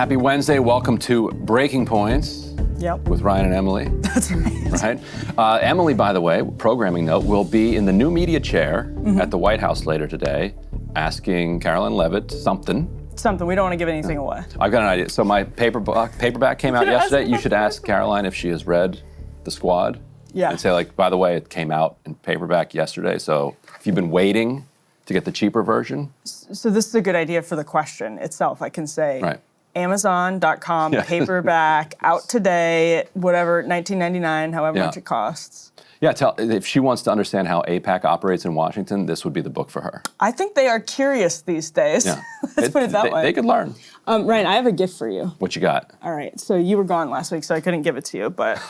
Happy Wednesday. Welcome to Breaking Points. Yep. With Ryan and Emily. That's right. Right. Emily, by the way, programming note, will be in the new media chair at the White House later today, asking Caroline Leavitt something. Something. We don't want to give anything away. I've got an idea. So my paperback came out yesterday. You should ask Caroline if she has read The Squad. Yeah. And say, like, by the way, it came out in paperback yesterday. So if you've been waiting to get the cheaper version. So this is a good idea for the question itself. I can say, right. Amazon.com, paperback, out today, whatever, $19.99, however much it costs. Yeah, if she wants to understand how AIPAC operates in Washington, this would be the book for her. I think they are curious these days. Yeah. Let's put it that way. They could learn. Ryan, I have a gift for you. What you got? All right, so you were gone last week, so I couldn't give it to you, but...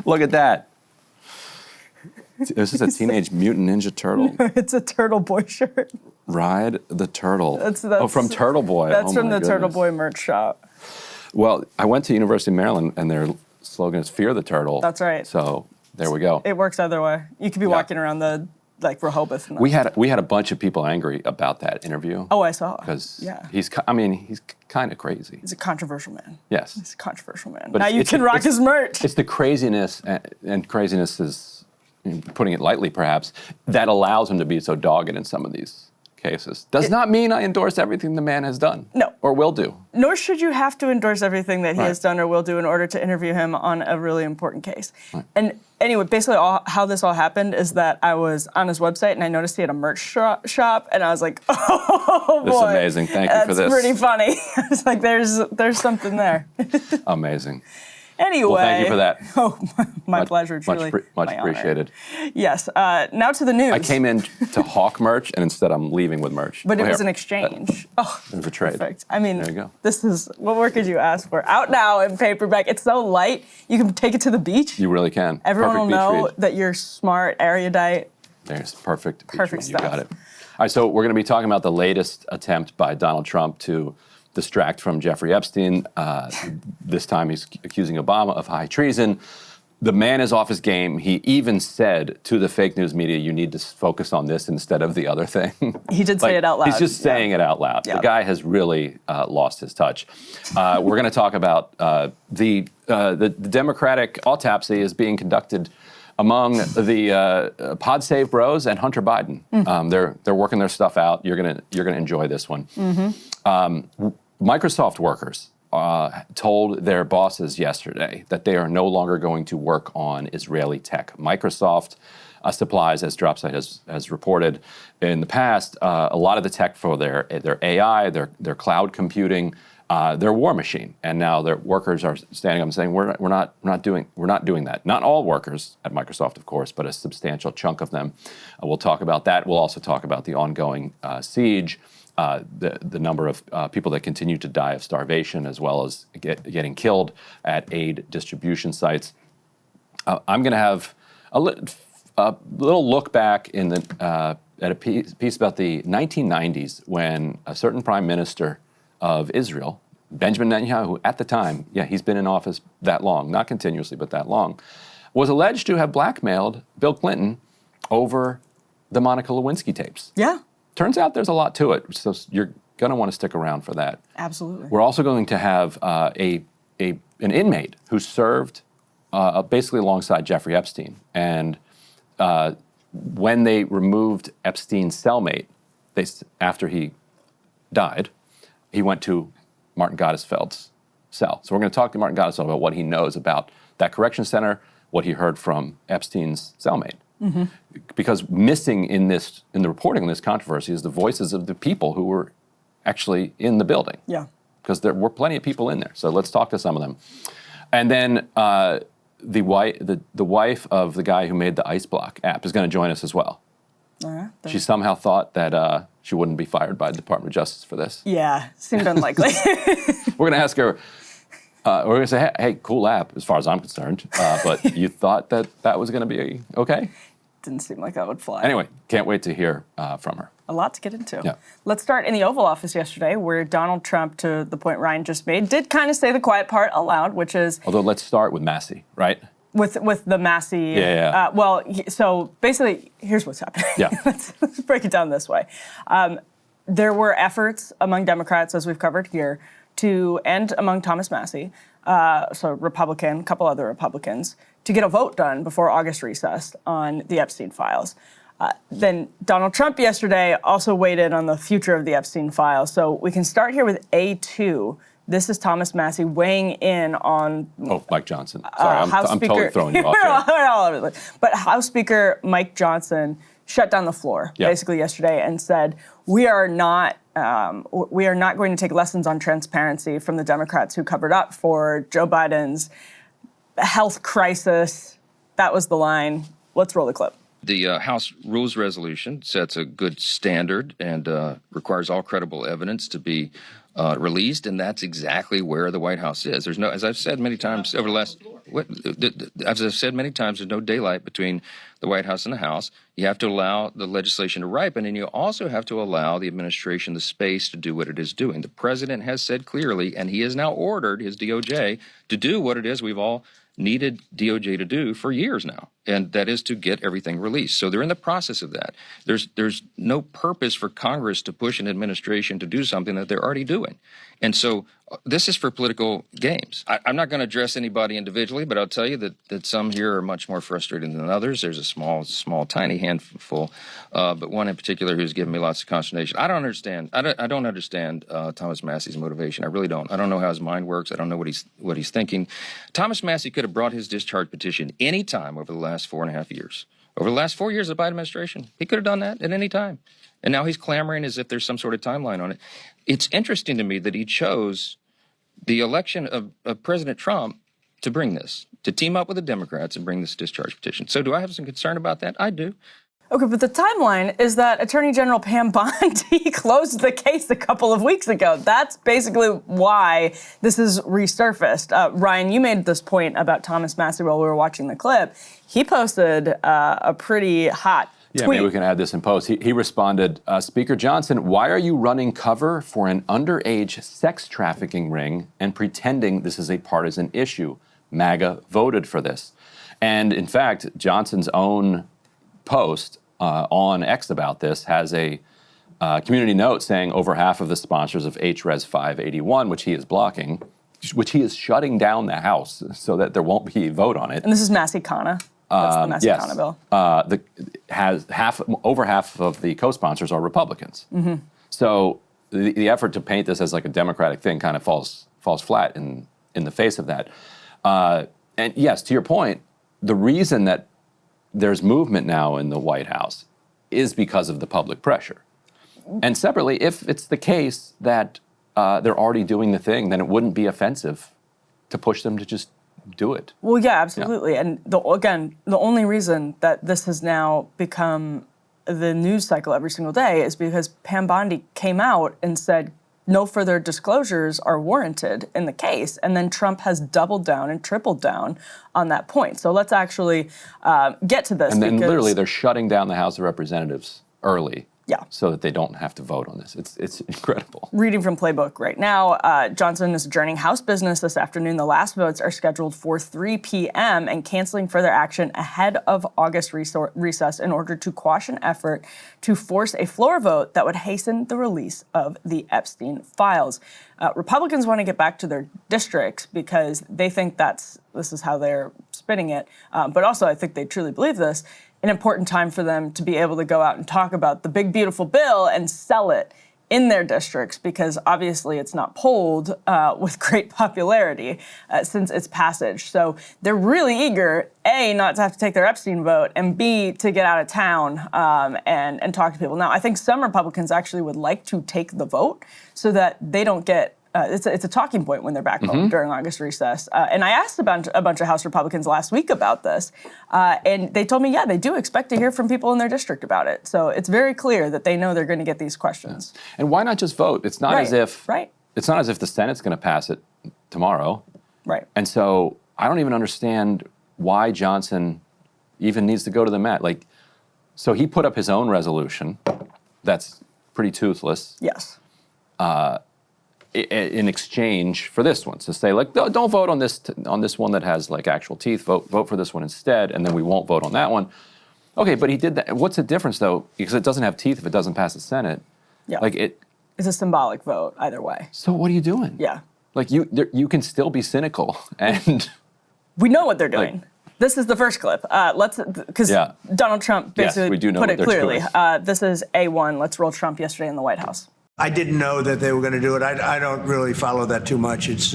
Look at that. This is a Teenage Mutant Ninja Turtle. It's a Turtle Boy shirt. Ride the Turtle. That's from Turtle Boy. That's from the goodness. Turtle Boy merch shop. Well, I went to University of Maryland, and their slogan is "Fear the Turtle." That's right. So there we go. It works either way. You could be walking around the Rehoboth. We had a bunch of people angry about that interview. Oh, I saw. Because he's kind of crazy. He's a controversial man. Yes. He's a controversial man. But now you can rock his merch. It's the craziness, and craziness is, putting it lightly perhaps, that allows him to be so dogged in some of these cases. Does not mean I endorse everything the man has done. No. Or will do. Nor should you have to endorse everything that he has done or will do in order to interview him on a really important case. Right. And anyway, basically how this all happened is that I was on his website and I noticed he had a merch shop and I was like, oh boy. This is amazing. Thank you for this. That's pretty funny. I was like, there's something there. Amazing. Anyway. Well, thank you for that. Oh, my pleasure, truly. Much appreciated. Yes. Now to the news. I came in to hawk merch, and instead I'm leaving with merch. But it was an exchange. It was a trade. Perfect. I mean, there you go. This is, what more could you ask for? Out now in paperback. It's so light, you can take it to the beach. You really can. Everyone perfect will know that you're smart, erudite. There's perfect beach Perfect read. stuff. You got it. All right, so we're going to be talking about the latest attempt by Donald Trump to distract from Jeffrey Epstein. This time he's accusing Obama of high treason. The man is off his game. He even said to the fake news media, you need to focus on this instead of the other thing. He did say it out loud. He's just saying it out loud. The guy has really lost his touch. We're going to talk about the Democratic autopsy is being conducted among the Pod Save Bros and Hunter Biden. They're working their stuff out. You're gonna enjoy this one. Microsoft workers told their bosses yesterday that they are no longer going to work on Israeli tech. Microsoft supplies, as Dropsite has reported in the past, a lot of the tech for their AI, their cloud computing, their war machine, and now their workers are standing up and saying we're not doing that. Not all workers at Microsoft, of course, but a substantial chunk of them. We'll talk about that. We'll also talk about the ongoing siege, the number of people that continue to die of starvation, as well as getting killed at aid distribution sites. I'm going to have a little look back at a piece about the 1990s when a certain prime minister of Israel, Benjamin Netanyahu, at the time, he's been in office that long, not continuously, but that long, was alleged to have blackmailed Bill Clinton over the Monica Lewinsky tapes. Yeah. Turns out there's a lot to it, so you're going to want to stick around for that. Absolutely. We're also going to have an inmate who served basically alongside Jeffrey Epstein, and when they removed Epstein's cellmate, after he died, he went to Martin Gottesfeld's cell. So we're going to talk to Martin Gottesfeld about what he knows about that correction center, what he heard from Epstein's cellmate. Because missing in the reporting on this controversy is the voices of the people who were actually in the building. Yeah. Because there were plenty of people in there. So let's talk to some of them. And then the wife of the guy who made the Ice Block app is going to join us as well. All right. She somehow thought that she wouldn't be fired by the Department of Justice for this. Yeah, seemed unlikely. We're going to ask her, we're going to say, hey, cool app as far as I'm concerned, but you thought that was going to be okay? Didn't seem like that would fly. Anyway, can't wait to hear from her. A lot to get into. Yeah. Let's start in the Oval Office yesterday, where Donald Trump, to the point Ryan just made, did kind of say the quiet part aloud, which is... Although let's start with Massey, right? With the Massey... Yeah. So basically, here's what's happening. Yeah. let's break it down this way. There were efforts among Democrats, as we've covered here, and among Thomas Massie, so Republican, a couple other Republicans, to get a vote done before August recess on the Epstein files. Then Donald Trump yesterday also weighed in on the future of the Epstein files. So we can start here with A2. This is Thomas Massie weighing in on... Oh, Mike Johnson. Sorry, I'm totally throwing you off here. But House Speaker Mike Johnson shut down the floor basically yesterday and said, we are not going to take lessons on transparency from the Democrats who covered up for Joe Biden's health crisis. That was the line. Let's roll the clip. The House Rules Resolution sets a good standard and requires all credible evidence to be released, and that's exactly where the White House is. There's no, as I've said many times over the last, as I've said many times, there's no daylight between the White House and the House. You have to allow the legislation to ripen, and you also have to allow the administration the space to do what it is doing. The president has said clearly, and he has now ordered his DOJ to do what it is we've all needed DOJ to do for years now, and that is to get everything released. So they're in the process of that. There's no purpose for Congress to push an administration to do something that they're already doing. And so this is for political games. I'm not going to address anybody individually, but I'll tell you that some here are much more frustrated than others. There's a small, tiny handful, but one in particular who's given me lots of consternation. I don't understand Thomas Massie's motivation. I really don't. I don't know how his mind works. I don't know what he's thinking. Thomas Massie could have brought his discharge petition any time over the last 4.5 years. Over the last 4 years of the Biden administration, he could have done that at any time. And now he's clamoring as if there's some sort of timeline on it. It's interesting to me that he chose the election of President Trump to bring this, to team up with the Democrats and bring this discharge petition. So do I have some concern about that? I do. Okay, but the timeline is that Attorney General Pam Bondi closed the case a couple of weeks ago. That's basically why this is resurfaced. Ryan, you made this point about Thomas Massie while we were watching the clip. He posted a pretty hot tweet. Maybe we can add this in post. He responded, Speaker Johnson, why are you running cover for an underage sex trafficking ring and pretending this is a partisan issue? MAGA voted for this. And in fact, Johnson's own post on X about this has a community note saying over half of the sponsors of HRES 581, which he is blocking, which he is shutting down the House so that there won't be a vote on it. And this is Massey-Kana. That's the Massey-Kana bill. Over half of the co-sponsors are Republicans. Mm-hmm. So the effort to paint this as like a Democratic thing kind of falls flat in the face of that. And yes, to your point, the reason that there's movement now in the White House is because of the public pressure. And separately, if it's the case that they're already doing the thing, then it wouldn't be offensive to push them to just do it. Well, yeah, absolutely. Yeah. And the only reason that this has now become the news cycle every single day is because Pam Bondi came out and said no further disclosures are warranted in the case. And then Trump has doubled down and tripled down on that point. So let's actually get to this. And then literally they're shutting down the House of Representatives early. Yeah. So that they don't have to vote on this. It's incredible. Reading from Playbook right now, Johnson is adjourning House business this afternoon. The last votes are scheduled for 3 p.m. and canceling further action ahead of August recess in order to quash an effort to force a floor vote that would hasten the release of the Epstein files. Republicans want to get back to their districts because they think this is how they're spinning it. But also, I think they truly believe this. An important time for them to be able to go out and talk about the big, beautiful bill and sell it in their districts because obviously it's not polled with great popularity since its passage. So they're really eager, A, not to have to take their Epstein vote, and B, to get out of town and talk to people. Now, I think some Republicans actually would like to take the vote so that they don't get it's a talking point when they're back home during August recess. And I asked a bunch of House Republicans last week about this, and they told me, yeah, they do expect to hear from people in their district about it. So it's very clear that they know they're going to get these questions. Yeah. And why not just vote? It's not as if it's not as if the Senate's going to pass it tomorrow. Right. And so I don't even understand why Johnson even needs to go to the mat. Like, so he put up his own resolution that's pretty toothless. Yes. In exchange for this one, to say like, don't vote on this one that has like actual teeth. Vote for this one instead, and then we won't vote on that one. Okay, but he did that. What's the difference though? Because it doesn't have teeth if it doesn't pass the Senate. Yeah. Like it's a symbolic vote either way. So what are you doing? Yeah. Like you can still be cynical, and we know what they're doing. This is the first clip. Because Donald Trump basically we do know put what it they're clearly. doing. This is A1. Let's roll Trump yesterday in the White House. I didn't know that they were going to do it. I don't really follow that too much. It's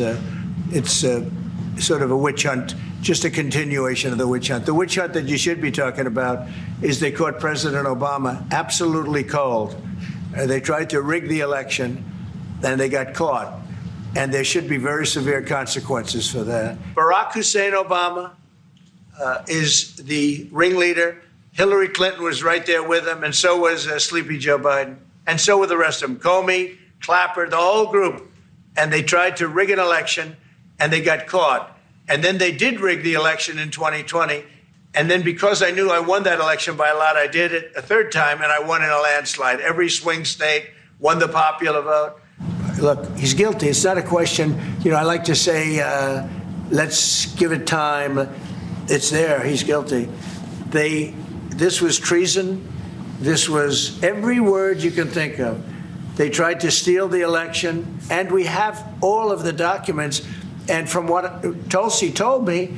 sort of a witch hunt, just a continuation of the witch hunt. The witch hunt that you should be talking about is they caught President Obama absolutely cold. They tried to rig the election, and they got caught. And there should be very severe consequences for that. Barack Hussein Obama is the ringleader. Hillary Clinton was right there with him, and so was Sleepy Joe Biden. And so were the rest of them, Comey, Clapper, the whole group. And they tried to rig an election, and they got caught. And then they did rig the election in 2020. And then because I knew I won that election by a lot, I did it a third time, and I won in a landslide. Every swing state won the popular vote. Look, he's guilty. It's not a question. I like to say, let's give it time. It's there. He's guilty. This was treason. This was every word you can think of. They tried to steal the election, and we have all of the documents. And from what Tulsi told me,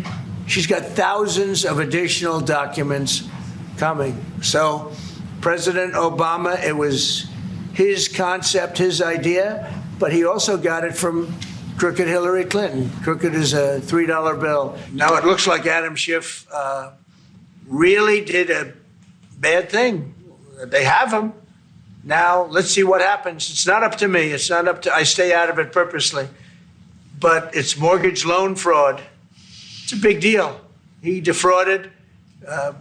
she's got thousands of additional documents coming. So President Obama, it was his concept, his idea, but he also got it from crooked Hillary Clinton. Crooked is a $3 bill. Now it looks like Adam Schiff really did a bad thing. They have him. Now let's see what happens. It's not up to me. It's not up to, I stay out of it purposely. But it's mortgage loan fraud. It's a big deal. He defrauded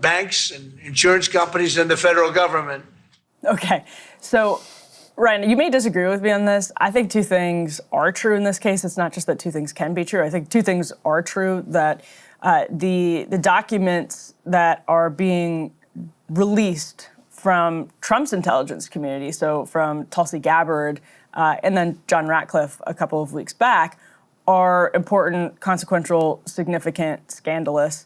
banks and insurance companies and the federal government. Okay, so Ryan, you may disagree with me on this. I think two things are true in this case. It's not just that two things can be true. I think two things are true, that the documents that are being released from Trump's intelligence community, so from Tulsi Gabbard and then John Ratcliffe a couple of weeks back, are important, consequential, significant, scandalous.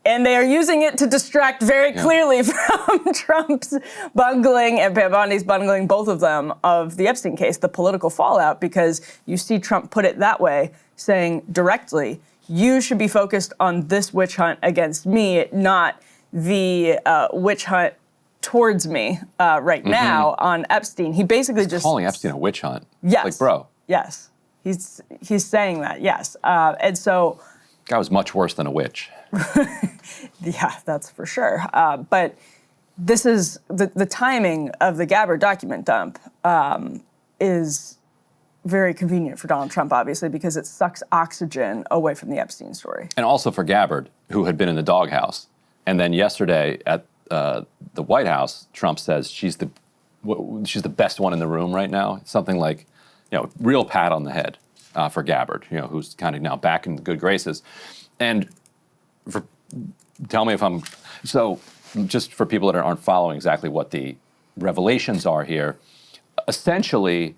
And they are using it to distract very clearly from Trump's bungling and Pam Bondi's bungling, both of them, of the Epstein case, the political fallout, because you see Trump put it that way, saying directly, you should be focused on this witch hunt against me, not the witch hunt towards me right now on Epstein. He basically just calling Epstein a witch hunt. Yes. Like, bro. Yes. He's saying that, yes. And so guy was much worse than a witch. Yeah, that's for sure. But this is the timing of the Gabbard document dump is very convenient for Donald Trump, obviously, because it sucks oxygen away from the Epstein story. And also for Gabbard, who had been in the doghouse. And then yesterday at the White House, Trump says she's the best one in the room right now. Something like, real pat on the head for Gabbard, who's kind of now back in the good graces. And tell me if I'm, so just for people that aren't following exactly what the revelations are here, essentially,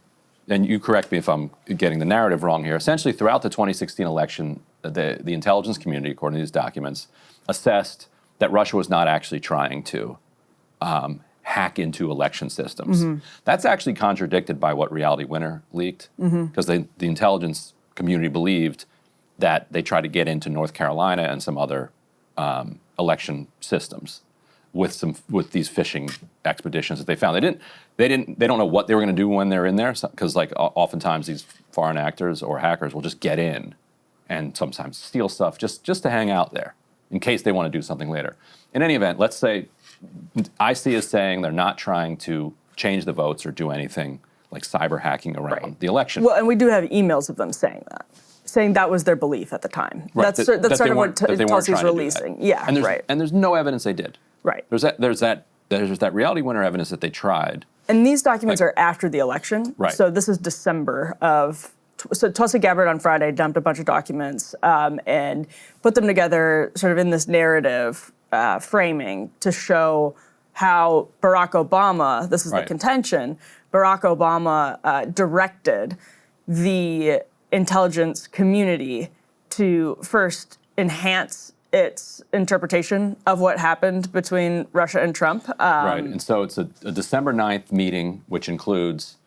and you correct me if I'm getting the narrative wrong here, essentially throughout the 2016 election, the intelligence community, according to these documents, assessed that Russia was not actually trying to hack into election systems. Mm-hmm. That's actually contradicted by what Reality Winner leaked, because the intelligence community believed that they tried to get into North Carolina and some other election systems with these phishing expeditions that they found. They don't know what they were going to do when they're in there, because oftentimes these foreign actors or hackers will just get in and sometimes steal stuff just to hang out there in case they want to do something later. In any event, let's say IC is saying they're not trying to change the votes or do anything like cyber hacking around the election. Well, and we do have emails of them saying that was their belief at the time. Right. That's sort of what Tulsi's releasing. Yeah, and right. And there's no evidence they did. Right. There's that Reality Winner evidence that they tried. And these documents are after the election. Right. So this is December of. So Tulsi Gabbard on Friday dumped a bunch of documents and put them together sort of in this narrative framing to show how Barack Obama, this is the contention, Barack Obama directed the intelligence community to first enhance its interpretation of what happened between Russia and Trump. Right, and so it's a December 9th meeting, which includes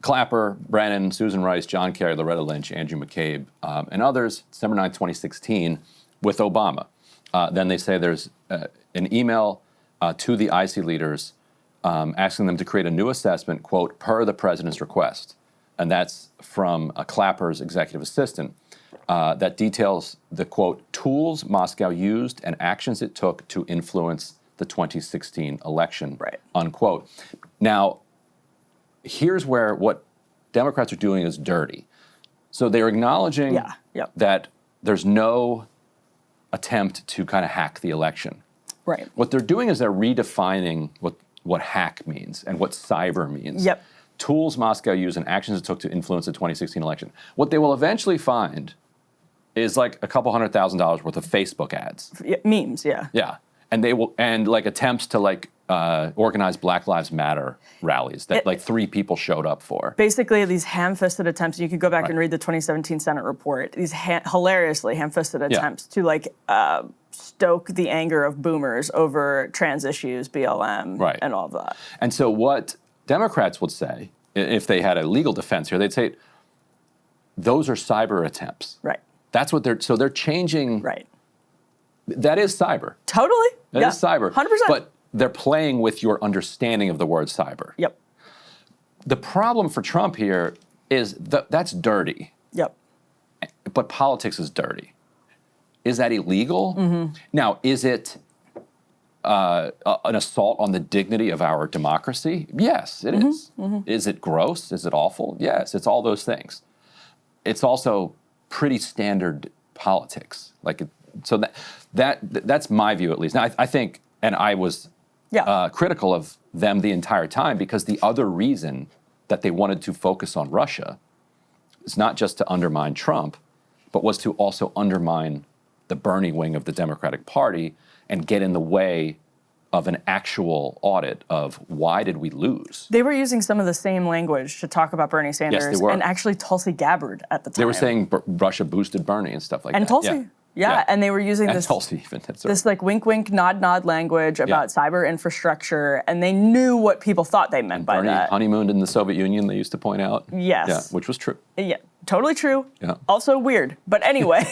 Clapper, Brennan, Susan Rice, John Kerry, Loretta Lynch, Andrew McCabe, and others, December 9, 2016, with Obama. Then they say there's an email to the IC leaders asking them to create a new assessment, quote, per the president's request. And that's from Clapper's executive assistant that details the, quote, tools Moscow used and actions it took to influence the 2016 election, right, unquote. Now, here's where what Democrats are doing is dirty. So they're acknowledging that there's no attempt to kind of hack the election. Right. What they're doing is they're redefining what hack means and what cyber means. Yep. Tools Moscow used and actions it took to influence the 2016 election. What they will eventually find is like a couple $100,000 worth of Facebook ads. Memes, yeah. Yeah. And they will, and like attempts to like organize Black Lives Matter rallies that like 3 people showed up for. Basically, these ham-fisted attempts, you could go back and read the 2017 Senate report, these hilariously ham-fisted attempts to like stoke the anger of boomers over trans issues, BLM, and all of that. And so what Democrats would say, if they had a legal defense here, they'd say, those are cyber attempts. Right. That's what so they're changing. Right. That is cyber. Totally. That is cyber. 100%. But they're playing with your understanding of the word cyber. Yep. The problem for Trump here is that's dirty. Yep. But politics is dirty. Is that illegal? Mm-hmm. Now, is it an assault on the dignity of our democracy? Yes, it is. Mm-hmm. Is it gross? Is it awful? Yes, it's all those things. It's also pretty standard politics. So that's my view, at least. Now, I think, and I was critical of them the entire time, because the other reason that they wanted to focus on Russia is not just to undermine Trump, but was to also undermine the Bernie wing of the Democratic Party and get in the way of an actual audit of why did we lose. They were using some of the same language to talk about Bernie Sanders, yes, they were. And actually Tulsi Gabbard at the time. They were saying Russia boosted Bernie and stuff like that. And Tulsi. Yeah, and they were using this like wink, wink, nod, nod language about cyber infrastructure, and they knew what people thought they meant by Bernie that. honeymooned in the Soviet Union, they used to point out. Yes. Yeah, which was true. Yeah, totally true. Yeah. Also weird, but anyway,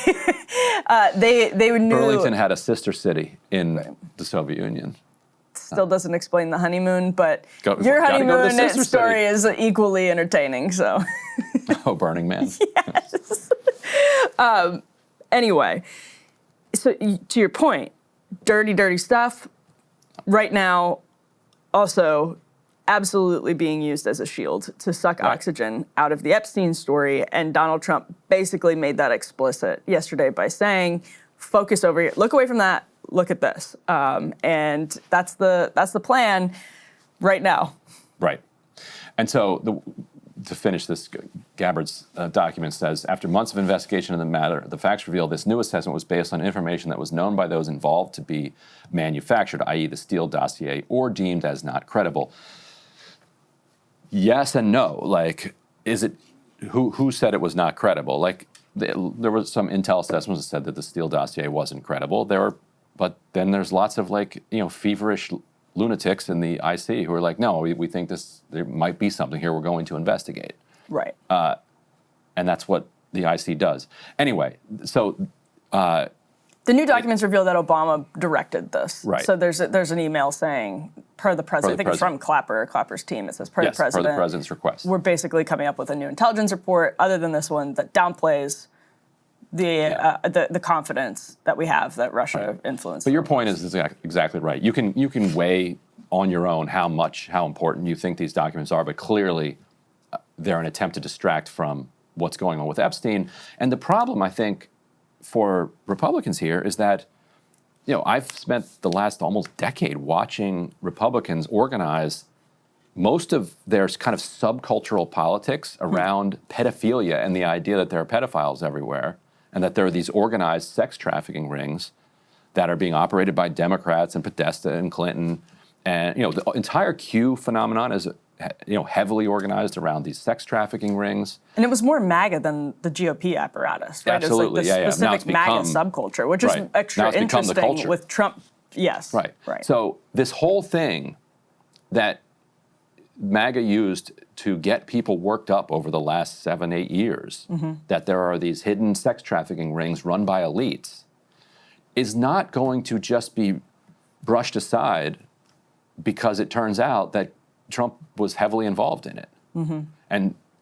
they knew. Burlington had a sister city in the Soviet Union. Still doesn't explain the honeymoon, but your go honeymoon story is equally entertaining. So. Oh, Burning Man. Yes. Anyway, so to your point, dirty, dirty stuff right now also absolutely being used as a shield to suck oxygen out of the Epstein story. And Donald Trump basically made that explicit yesterday by saying, focus over here, look away from that, look at this. And that's the plan right now. Right. And so to finish this, Gabbard's document says, after months of investigation in the matter, the facts reveal this new assessment was based on information that was known by those involved to be manufactured, i.e. the Steele dossier, or deemed as not credible. Yes and no. Like, is it, who said it was not credible? Like, there was some intel assessments that said that the Steele dossier wasn't credible. But then there's lots of feverish lunatics in the IC who are like, no, we think there might be something here we're going to investigate. Right. And that's what the IC does. Anyway, so... the new documents reveal that Obama directed this. Right. So there's an email saying, per the president, I think it's from Clapper's team, it says, per the president. Per the president's request. We're basically coming up with a new intelligence report, other than this one, that downplays the confidence that we have that Russia influenced. But your point is exactly right. You can weigh on your own how important you think these documents are, but clearly they're an attempt to distract from what's going on with Epstein. And the problem, I think, for Republicans here is that, I've spent the last almost decade watching Republicans organize most of their kind of subcultural politics around pedophilia and the idea that there are pedophiles everywhere, and that there are these organized sex trafficking rings that are being operated by Democrats and Podesta and Clinton. And, the entire Q phenomenon is, heavily organized around these sex trafficking rings. And it was more MAGA than the GOP apparatus, right? Absolutely, it's like the specific MAGA subculture, which is extra interesting with Trump. Yes. Right. So this whole thing that MAGA used to get people worked up over the last 7, 8 years, that there are these hidden sex trafficking rings run by elites, is not going to just be brushed aside because it turns out that Trump was heavily involved in it.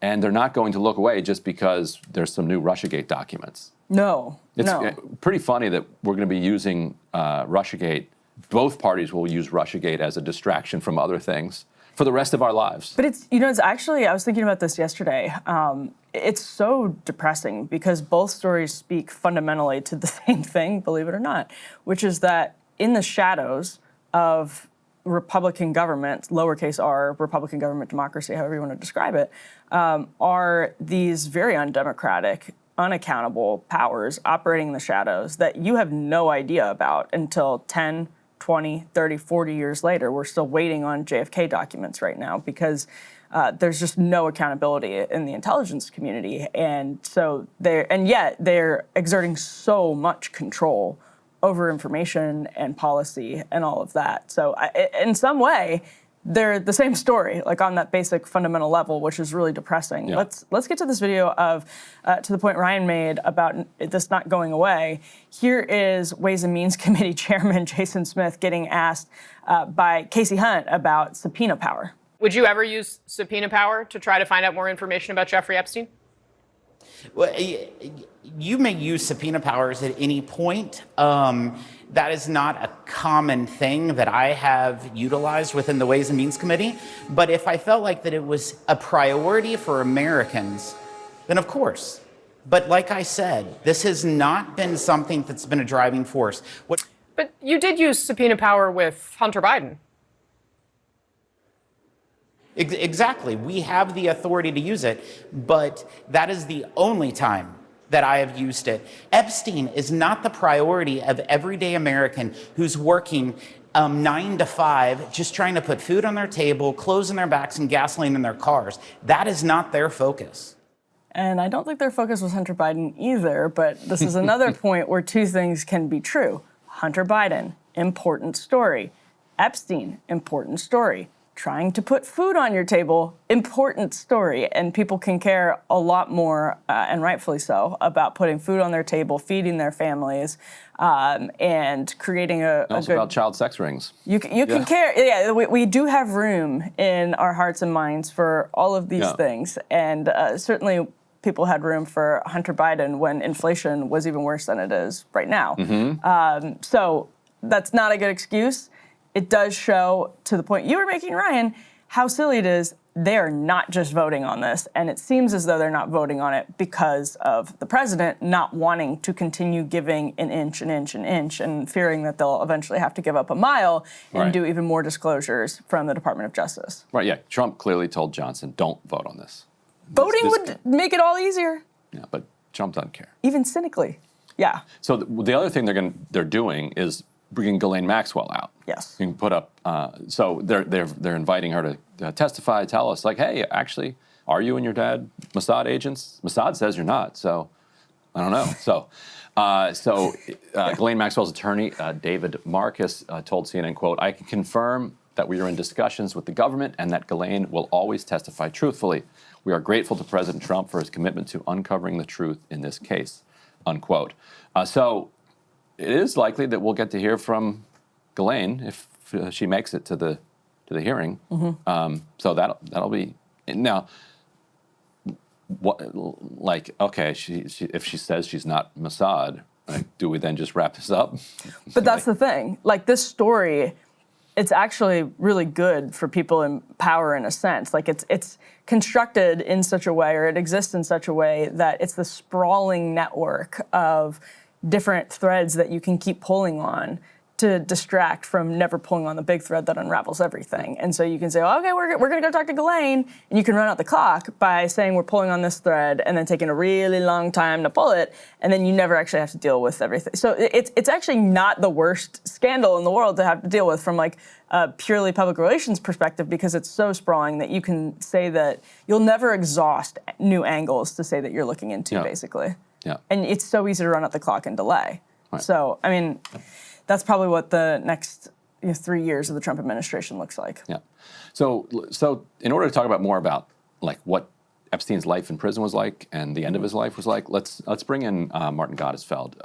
And they're not going to look away just because there's some new Russiagate documents. No, It's no. pretty funny that we're going to be using Russiagate. Both parties will use Russiagate as a distraction from other things for the rest of our lives. But it's actually, I was thinking about this yesterday. It's so depressing because both stories speak fundamentally to the same thing, believe it or not, which is that in the shadows of Republican government, lowercase r, Republican government democracy, however you want to describe it, are these very undemocratic, unaccountable powers operating in the shadows that you have no idea about until 10, 20, 30, 40 years later. We're still waiting on JFK documents right now because there's just no accountability in the intelligence community. And so yet they're exerting so much control over information and policy and all of that. So in some way, they're the same story, like on that basic fundamental level, which is really depressing. Yeah. Let's get to this video of, to the point Ryan made about this not going away. Here is Ways and Means Committee Chairman Jason Smith getting asked by Casey Hunt about subpoena power. Would you ever use subpoena power to try to find out more information about Jeffrey Epstein? Well, you may use subpoena powers at any point. That is not a common thing that I have utilized within the Ways and Means Committee. But if I felt like that it was a priority for Americans, then of course. But like I said, this has not been something that's been a driving force. But you did use subpoena power with Hunter Biden. Exactly. We have the authority to use it, but that is the only time that I have used it. Epstein is not the priority of everyday American who's working 9 to 5, just trying to put food on their table, clothes on their backs, and gasoline in their cars. That is not their focus. And I don't think their focus was Hunter Biden either, but this is another point where two things can be true. Hunter Biden, important story. Epstein, important story. Trying to put food on your table, important story. And people can care a lot more, and rightfully so, about putting food on their table, feeding their families, and creating a Also good... about child sex rings. You can care. Yeah, we do have room in our hearts and minds for all of these things. And certainly people had room for Hunter Biden when inflation was even worse than it is right now. So that's not a good excuse. It does show, to the point you were making, Ryan, how silly it is. They are not just voting on this, and it seems as though they're not voting on it because of the president not wanting to continue giving an inch, and fearing that they'll eventually have to give up a mile and do even more disclosures from the Department of Justice. Right, yeah. Trump clearly told Johnson, don't vote on this. Voting would make it all easier. Yeah, but Trump doesn't care. Even cynically. Yeah. So the other thing they're doing is bringing Ghislaine Maxwell out. Yes. You can put up. So they're inviting her to testify, tell us, like, hey, actually, are you and your dad Mossad agents? Mossad says you're not. So I don't know. So Ghislaine Maxwell's attorney, David Marcus, told CNN, quote, "I can confirm that we are in discussions with the government and that Ghislaine will always testify truthfully. We are grateful to President Trump for his commitment to uncovering the truth in this case," unquote. So it is likely that we'll get to hear from Ghislaine if she makes it to the hearing. So that'll be now. What, like, okay, if she says she's not Mossad, like, do we then just wrap this up? But that's the thing. Like, this story, it's actually really good for people in power in a sense. Like, it's constructed in such a way, or it exists in such a way that it's the sprawling network of different threads that you can keep pulling on to distract from never pulling on the big thread that unravels everything. And so you can say, okay, we're going to go talk to Ghislaine, and you can run out the clock by saying we're pulling on this thread and then taking a really long time to pull it, and then you never actually have to deal with everything. So it's actually not the worst scandal in the world to have to deal with from like a purely public relations perspective, because it's so sprawling that you can say that you'll never exhaust new angles to say that you're looking into, basically. Yeah. And it's so easy to run out the clock and delay. Right. So, I mean, that's probably what the next 3 years of the Trump administration looks like. Yeah. So in order to talk about more about like what Epstein's life in prison was like and the end of his life was like, let's bring in Martin Gottesfeld,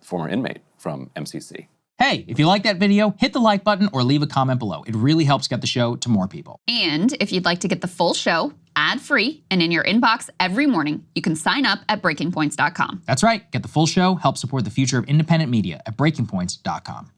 former inmate from MCC. Hey, if you like that video, hit the like button or leave a comment below. It really helps get the show to more people. And if you'd like to get the full show ad-free and in your inbox every morning, you can sign up at breakingpoints.com. That's right. Get the full show, help support the future of independent media at breakingpoints.com.